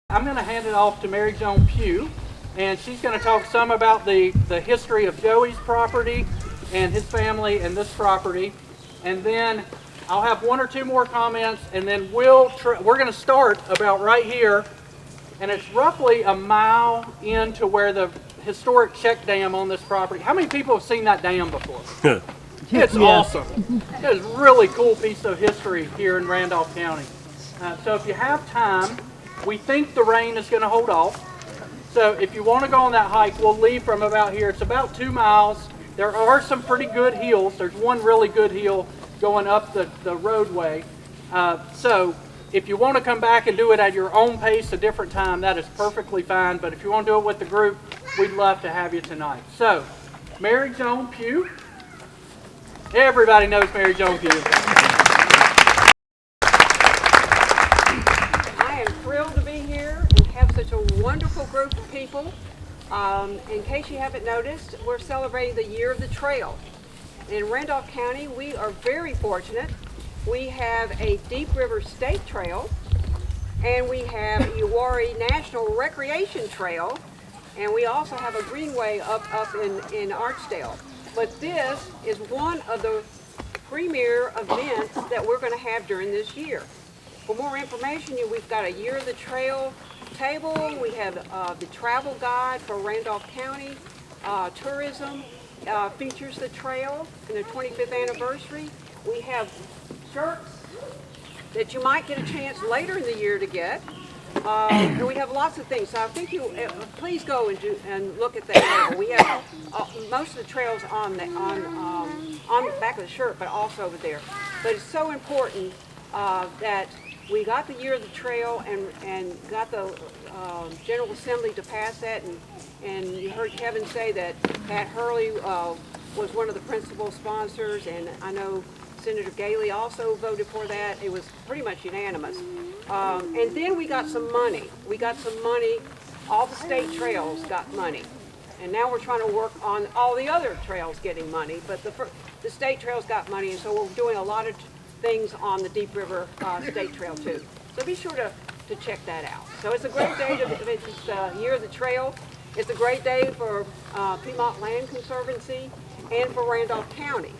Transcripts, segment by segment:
I'm going to hand it off to Mary Joan Pugh, and she's going to talk some about the history of Joey's property and his family and this property. And then I'll have one or two more comments, and then we're going to start about right here, and it's roughly a mile into where the historic check dam on this property. How many people have seen that dam before? It's awesome. It is a really cool piece of history here in Randolph County. So if you have time, we think the rain is going to hold off. So if you want to go on that hike, we'll leave from about here. It's about 2 miles. There are some pretty good hills. There's one really good hill going up the roadway. So if you want to come back and do it at your own pace a different time, that is perfectly fine. But if you want to do it with the group, we'd love to have you tonight. So, Mary Joan Pugh. Everybody knows Mary Joan Pugh. Such a wonderful group of people. In case you haven't noticed, we're celebrating the Year of the Trail. In Randolph County, we are very fortunate. We have a Deep River State Trail, and we have a Uwharrie National Recreation Trail, and we also have a greenway up in Archdale. But this is one of the premier events that we're going to have during this year. For more information, we've got a Year of the Trail table. We have the travel guide for Randolph County. Tourism features the trail in the 25th anniversary. We have shirts that you might get a chance later in the year to get. And we have lots of things. So I think please go and look at that table. We have most of the trails on the back of the shirt, but also over there. But it's so important that we got the Year of the Trail and got the General Assembly to pass that, and you heard Kevin say that Pat Hurley was one of the principal sponsors, and I know Senator Galey also voted for that. It was pretty much unanimous. And then we got some money. All the state trails got money. And now we're trying to work on all the other trails getting money, but the state trails got money, and so we're doing a lot of things on the Deep River State Trail too. So be sure to check that out. So it's a great day it's Year of the Trail. It's a great day for Piedmont Land Conservancy and for Randolph County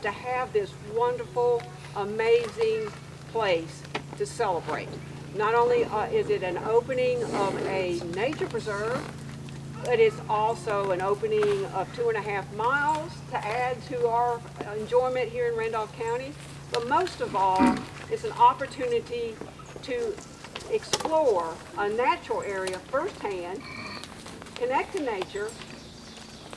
to have this wonderful, amazing place to celebrate. Not only is it an opening of a nature preserve, but it's also an opening of 2.5 miles to add to our enjoyment here in Randolph County. But most of all, it's an opportunity to explore a natural area firsthand, connect to nature,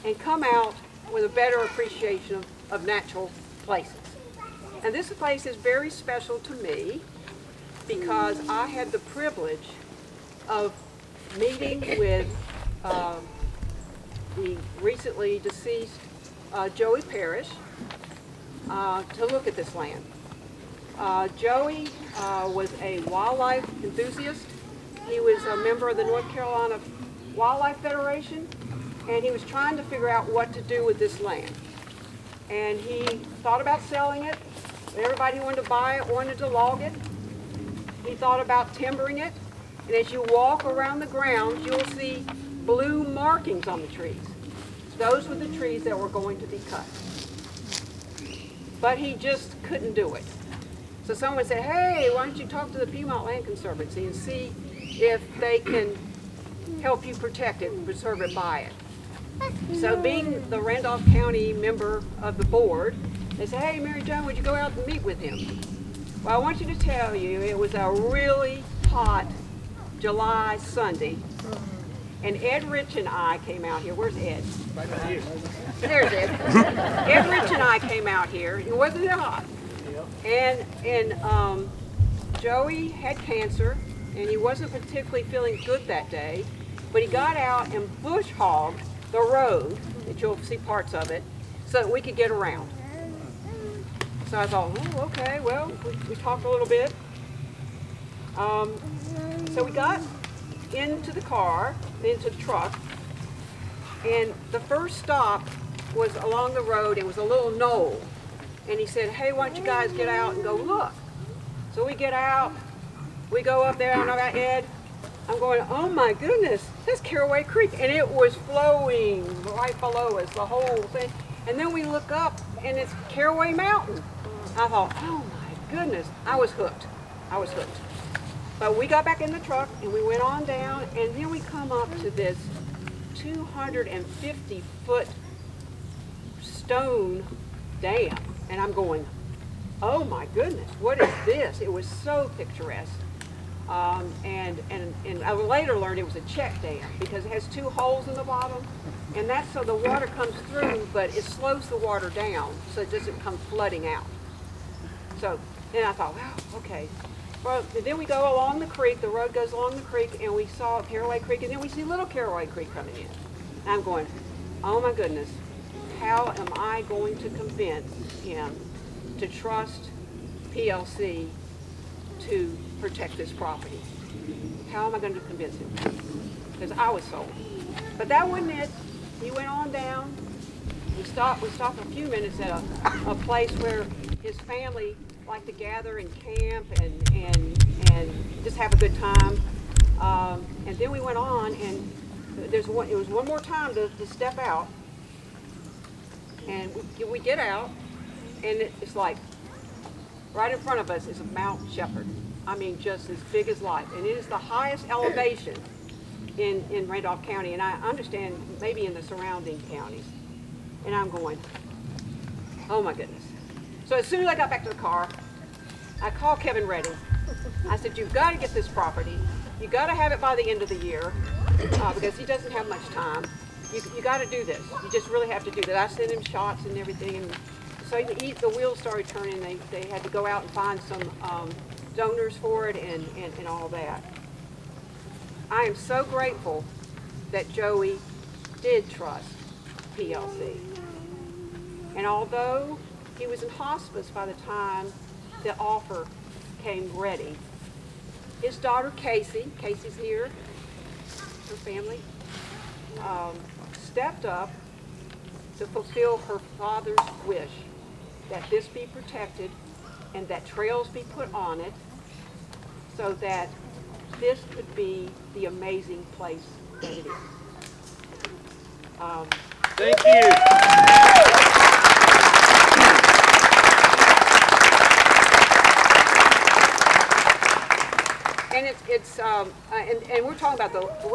and come out with a better appreciation of natural places. And this place is very special to me because I had the privilege of meeting with the recently deceased Joey Parris to look at this land. Joey was a wildlife enthusiast. He was a member of the North Carolina Wildlife Federation, and he was trying to figure out what to do with this land. And he thought about selling it. Everybody who wanted to buy it wanted to log it. He thought about timbering it. And as you walk around the grounds, you'll see blue markings on the trees. Those were the trees that were going to be cut. But he just couldn't do it. So someone said, hey, why don't you talk to the Piedmont Land Conservancy and see if they can help you protect it and preserve it by it. So being the Randolph County member of the board, they said, hey, Mary Joan, would you go out and meet with him? Well, I want you to tell you, it was a really hot July Sunday, and Ed Rich and I came out here. Where's Ed? Right behind you. There's Ed. Ed Rich and I came out here. It wasn't hot. And Joey had cancer, and he wasn't particularly feeling good that day, but he got out and bush hogged the road, that you'll see parts of it, so that we could get around. So I thought, oh, okay, well, we talked a little bit. So we got into the car, into the truck, and the first stop was along the road. It was a little knoll. And he said, hey, why don't you guys get out and go look? So we get out, we go up there, I don't know about Ed, I'm going, oh my goodness, that's Caraway Creek. And it was flowing right below us, the whole thing. And then we look up and it's Caraway Mountain. I thought, oh my goodness, I was hooked. I was hooked. But we got back in the truck and we went on down, and then we come up to this 250-foot stone dam. And I'm going, oh my goodness, what is this? It was so picturesque. And I later learned it was a check dam because it has 2 holes in the bottom, and that's so the water comes through, but it slows the water down so it doesn't come flooding out. So then I thought, wow, okay. Well, then we go along the creek, the road goes along the creek, and we saw Caraway Creek, and then we see Little Caraway Creek coming in. And I'm going, oh my goodness, how am I going to convince him to trust PLC to protect this property? How am I going to convince him? Because I was sold. But that wasn't it. He went on down. We stopped for a few minutes at a place where his family liked to gather and camp and just have a good time. And then we went on, and it was one more time to step out. And we get out, and it's like right in front of us is Mount Shepherd. I mean, just as big as life. And it is the highest elevation in Randolph County, and I understand maybe in the surrounding counties. And I'm going, oh my goodness. So as soon as I got back to the car, I called Kevin Redding. I said, you've got to get this property. You got to have it by the end of the year because he doesn't have much time. You got to do this. You just really have to do that. I sent him shots and everything. And so the wheels started turning. They had to go out and find some donors for it and all that. I am so grateful that Joey did trust PLC. And although he was in hospice by the time the offer came ready, his daughter Casey's here, her family, stepped up to fulfill her father's wish that this be protected and that trails be put on it so that this could be the amazing place that it is. Thank you. And we're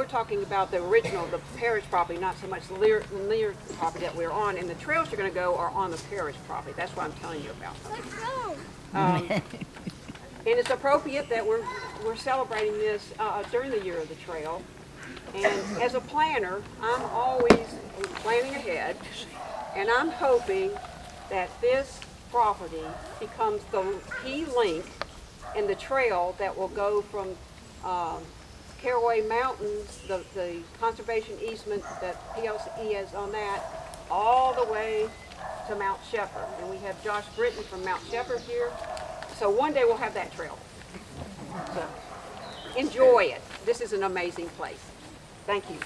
talking about the original, the parish property, not so much the Lanier property that we're on. And the trails you're going to go are on the parish property. That's what I'm telling you about. Let's go. And it's appropriate that we're celebrating this during the year of the trail. And as a planner, I'm always planning ahead, and I'm hoping that this property becomes the key link in the trail that will go from Caraway Mountains, the conservation easement that PLC has on that, all the way to Mount Shepherd. And we have Josh Britton from Mount Shepherd here. So one day we'll have that trail. So enjoy it. This is an amazing place. Thank you.